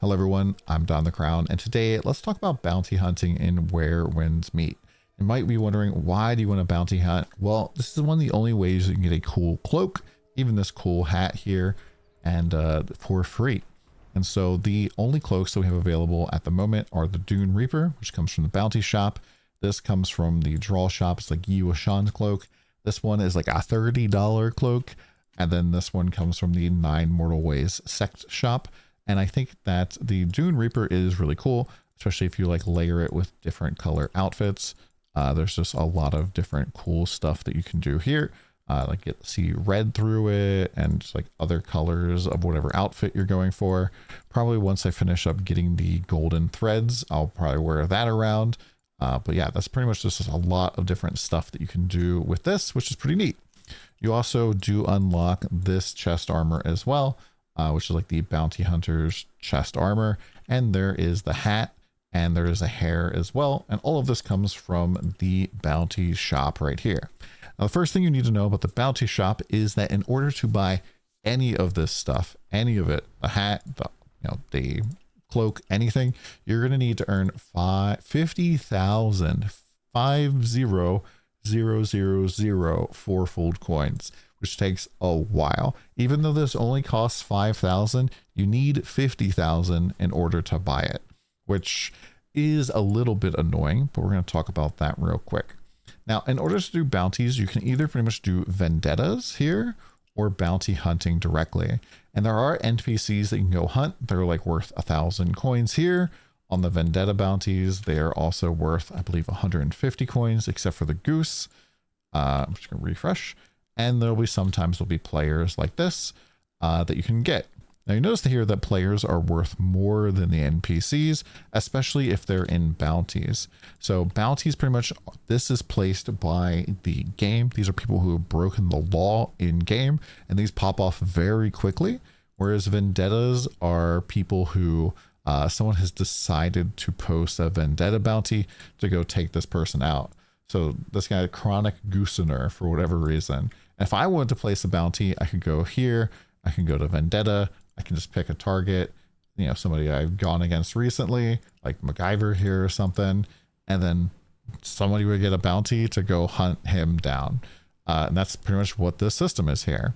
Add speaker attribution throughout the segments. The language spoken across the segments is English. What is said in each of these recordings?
Speaker 1: Hello everyone, I'm DonTheCrown, and today let's talk about bounty hunting in Where Winds Meet. You might be wondering, why do you want to bounty hunt? Well, this is one of the only ways you can get a cool cloak, even this cool hat here, and for free. And so the only cloaks that we have available at the moment are the Dune Reaper, which comes from the bounty shop. This comes from the draw shop. It's like Yi Shan's cloak. This one is like a $30 cloak. And then this one comes from the 9 Mortal Ways sect shop. And I think that the Dune Reaper is really cool, especially if you like layer it with different color outfits. There's just a lot of different cool stuff that you can do here. Like get to see red through it and just like other colors of whatever outfit you're going for. Probably once I finish up getting the golden threads, I'll probably wear that around. But yeah, that's pretty much just a lot of different stuff that you can do with this, which is pretty neat. You also do unlock this chest armor as well, which is like the bounty hunter's chest armor. And there is the hat and there is a hair as well. And all of this comes from the bounty shop right here. Now, the first thing you need to know about the bounty shop is that in order to buy any of this stuff, any of it, the hat, the cloak, anything, you're going to need to earn 50,000 fourfold coins, which takes a while. Even though this only costs 5,000, you need 50,000 in order to buy it, which is a little bit annoying, but we're going to talk about that real quick. Now, in order to do bounties, you can either pretty much do vendettas here or bounty hunting directly. And there are NPCs that you can go hunt. They're like worth 1,000 coins here. On the vendetta bounties, they are also worth, I believe, 150 coins, except for the goose. I'm just going to refresh. And there'll be sometimes there'll be players like this that you can get. Now, you notice here that players are worth more than the NPCs, especially if they're in bounties. So bounties, pretty much, this is placed by the game. These are people who have broken the law in game, and these pop off very quickly. Whereas vendettas are people who someone has decided to post a vendetta bounty to go take this person out. So this guy, Chronic Goosener, for whatever reason. And if I wanted to place a bounty, I could go here. I can go to vendetta. I can just pick a target, somebody I've gone against recently, like MacGyver here or something, and then somebody would get a bounty to go hunt him down. And that's pretty much what this system is here.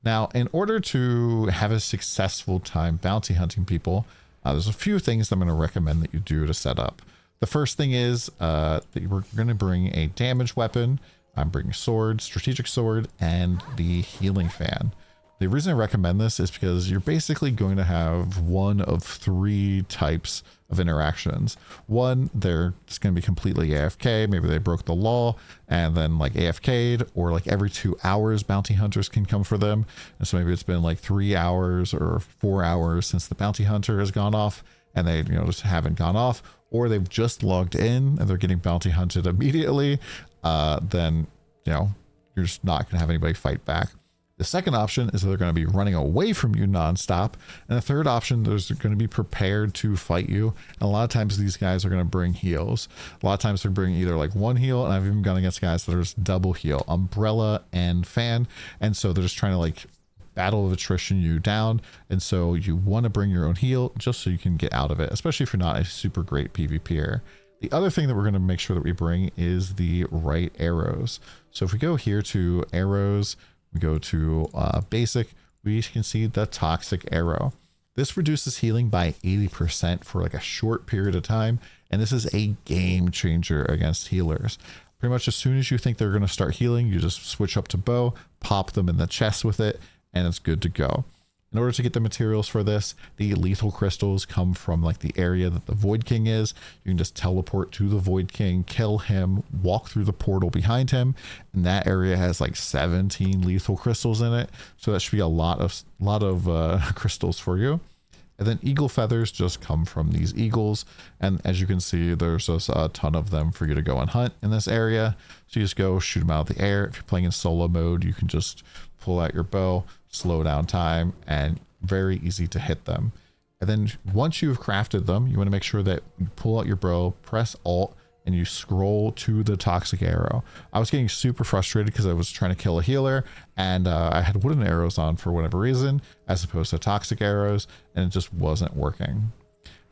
Speaker 1: Now, in order to have a successful time bounty hunting people, there's a few things I'm going to recommend that you do to set up. The first thing is that we're going to bring a damage weapon. I'm bringing sword, strategic sword, and the healing fan. The reason I recommend this is because you're basically going to have one of 3 types of interactions. One, they're just going to be completely AFK. Maybe they broke the law and then like AFK'd, or like every 2 hours bounty hunters can come for them. And so maybe it's been like 3 hours or 4 hours since the bounty hunter has gone off and they just haven't gone off, or they've just logged in and they're getting bounty hunted immediately. Then you're just not going to have anybody fight back. The second option is that they're going to be running away from you nonstop. And the third option, they're going to be prepared to fight you. And a lot of times these guys are going to bring heals. A lot of times they're bringing either like 1 heal, and I've even gone against guys that are just double heal, umbrella and fan. And so they're just trying to like battle of attrition you down. And so you want to bring your own heal just so you can get out of it, especially if you're not a super great PvPer. The other thing that we're going to make sure that we bring is the right arrows. So if we go here to arrows, we go to basic, we can see the toxic arrow. This reduces healing by 80% for like a short period of time. And this is a game changer against healers. Pretty much as soon as you think they're going to start healing, you just switch up to bow, pop them in the chest with it, and it's good to go. In order to get the materials for this, the lethal crystals come from like the area that the Void King is. You can just teleport to the Void King, kill him, walk through the portal behind him, and that area has like 17 lethal crystals in it. So that should be a lot of crystals for you. And then eagle feathers just come from these eagles. And as you can see, there's just a ton of them for you to go and hunt in this area. So you just go shoot them out of the air. If you're playing in solo mode, you can just pull out your bow, slow down time, and very easy to hit them. And then once you've crafted them, you want to make sure that you pull out your bow, press Alt, and you scroll to the toxic arrow. I was getting super frustrated because I was trying to kill a healer, and I had wooden arrows on for whatever reason, as opposed to toxic arrows, and it just wasn't working.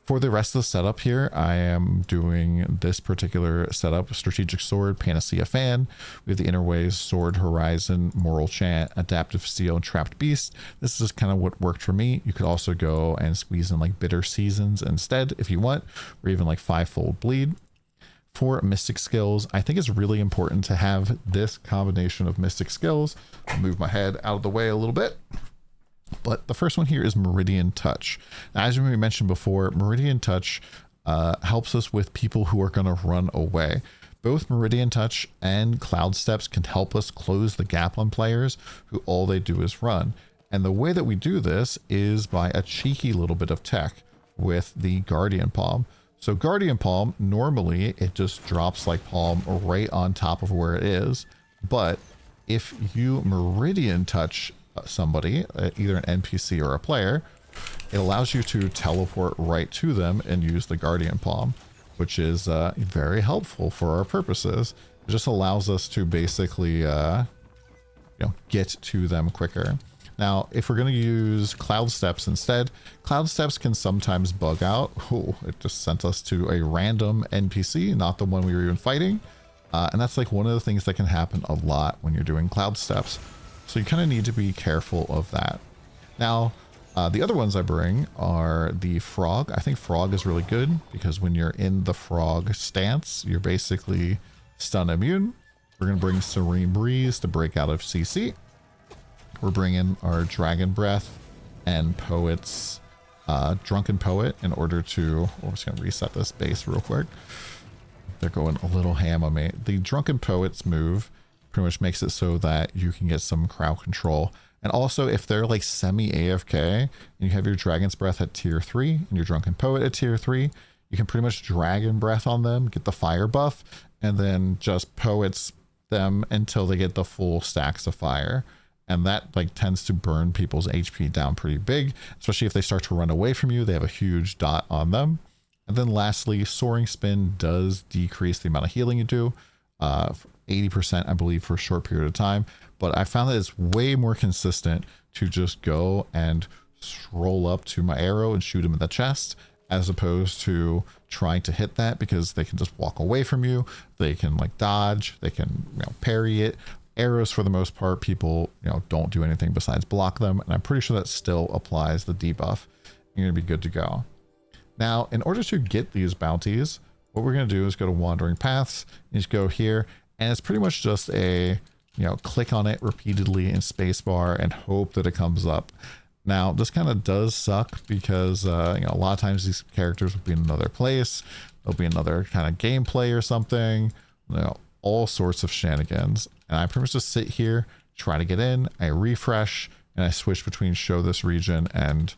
Speaker 1: For the rest of the setup here, I am doing this particular setup: Strategic Sword, Panacea Fan. We have the Interways, Sword, Horizon, Moral Chant, Adaptive Steel, and Trapped Beast. This is kind of what worked for me. You could also go and squeeze in like Bitter Seasons instead if you want, or even like Fivefold Bleed. For Mystic skills, I think it's really important to have this combination of Mystic skills. I'll move my head out of the way a little bit. But the first one here is Meridian Touch. Now, as we mentioned before, Meridian Touch helps us with people who are going to run away. Both Meridian Touch and Cloud Steps can help us close the gap on players who all they do is run. And the way that we do this is by a cheeky little bit of tech with the Guardian Palm. So Guardian Palm, normally it just drops like Palm right on top of where it is. But if you Meridian Touch somebody, either an NPC or a player, it allows you to teleport right to them and use the Guardian Palm, which is very helpful for our purposes. It just allows us to basically get to them quicker. Now, if we're going to use Cloud Steps instead, Cloud Steps can sometimes bug out. Oh, it just sent us to a random NPC, not the one we were even fighting. And that's like one of the things that can happen a lot when you're doing Cloud Steps. So you kind of need to be careful of that. Now, the other ones I bring are the Frog. I think Frog is really good because when you're in the Frog stance, you're basically stun immune. We're going to bring Serene Breeze to break out of CC. We're bringing our Dragon Breath and Poet's Drunken Poet in order to... I'm just going to reset this base real quick. They're going a little ham on me. The Drunken Poet's move pretty much makes it so that you can get some crowd control. And also, if they're like semi-AFK and you have your Dragon's Breath at tier 3 and your Drunken Poet at tier 3, you can pretty much Dragon Breath on them, get the fire buff, and then just Poets them until they get the full stacks of fire. And that like tends to burn people's HP down pretty big, especially if they start to run away from you. They have a huge dot on them. And then lastly, Soaring Spin does decrease the amount of healing you do. 80%, I believe, for a short period of time. But I found that it's way more consistent to just go and scroll up to my arrow and shoot him in the chest, as opposed to trying to hit that, because they can just walk away from you. They can like dodge, they can parry it. Arrows, for the most part, people don't do anything besides block them, and I'm pretty sure that still applies the debuff. You're gonna be good to go. Now, in order to get these bounties, what we're gonna do is go to Wandering Paths, and just go here, and it's pretty much just a click on it repeatedly in spacebar and hope that it comes up. Now, this kind of does suck because a lot of times these characters will be in another place, there'll be another kind of gameplay or something, all sorts of shenanigans. And I pretty much just sit here, try to get in, I refresh, and I switch between show this region and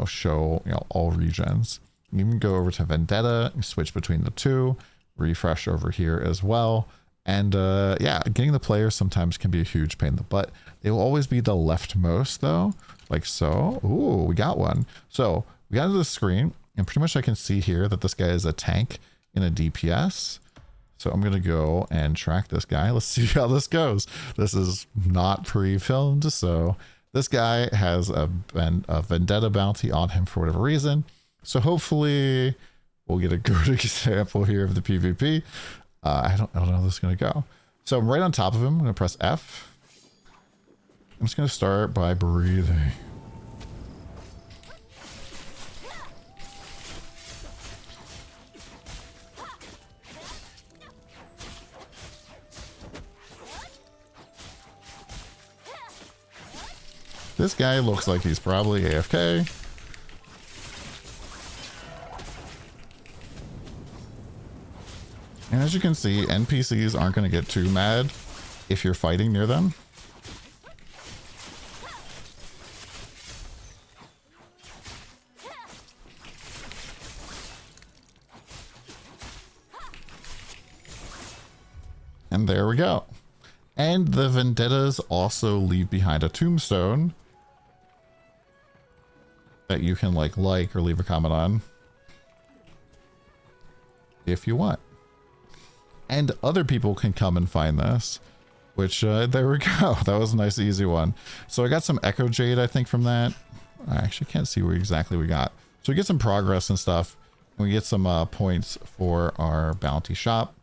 Speaker 1: show all regions. You can go over to Vendetta and switch between the two, refresh over here as well. And yeah, getting the players sometimes can be a huge pain in the butt. They will always be the leftmost though, like so. Ooh, we got one. So we got to the screen, and pretty much I can see here that this guy is a tank in a DPS. So I'm going to go and track this guy. Let's see how this goes. This is not pre-filmed, so this guy has a Vendetta bounty on him for whatever reason. So hopefully we'll get a good example here of the PvP. I don't know how this is going to go. So I'm right on top of him. I'm going to press F. I'm just going to start by breathing. This guy looks like he's probably AFK. And as you can see, NPCs aren't going to get too mad if you're fighting near them. And there we go. And the Vendettas also leave behind a tombstone that you can like or leave a comment on if you want. and other people can come and find this, which there we go. That was a nice easy one. So I got some Echo Jade, I think, from that. I actually can't see where exactly we got. So we get some progress and stuff. We get some points for our bounty shop.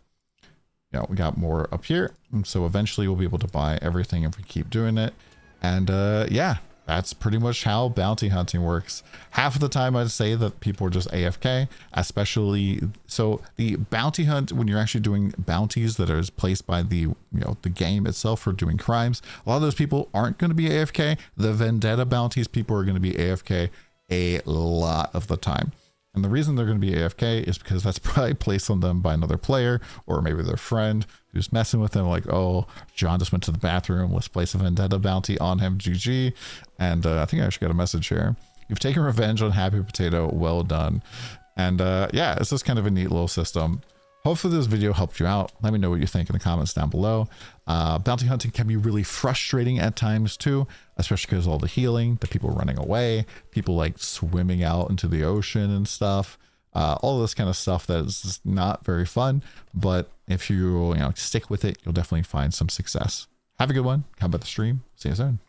Speaker 1: You know, we got more up here. And so eventually we'll be able to buy everything if we keep doing it. And yeah, that's pretty much how bounty hunting works. Half of the time I'd say that people are just AFK, especially so the bounty hunt, when you're actually doing bounties that are placed by the, you know, the game itself for doing crimes, a lot of those people aren't going to be AFK. The vendetta bounties, people are going to be AFK a lot of the time. And the reason they're going to be AFK is because that's probably placed on them by another player, or maybe their friend who's messing with them, like, oh, John just went to the bathroom, let's place a vendetta bounty on him, GG. And I think I actually got a message here. You've taken revenge on Happy Potato, well done. And yeah, it's just kind of a neat little system. Hopefully this video helped you out. Let me know what you think in the comments down below. Bounty hunting can be really frustrating at times too, especially because of all the healing, the people running away, people like swimming out into the ocean and stuff. All this kind of stuff that is just not very fun. But if you stick with it, you'll definitely find some success. Have a good one. Come by the stream. See you soon.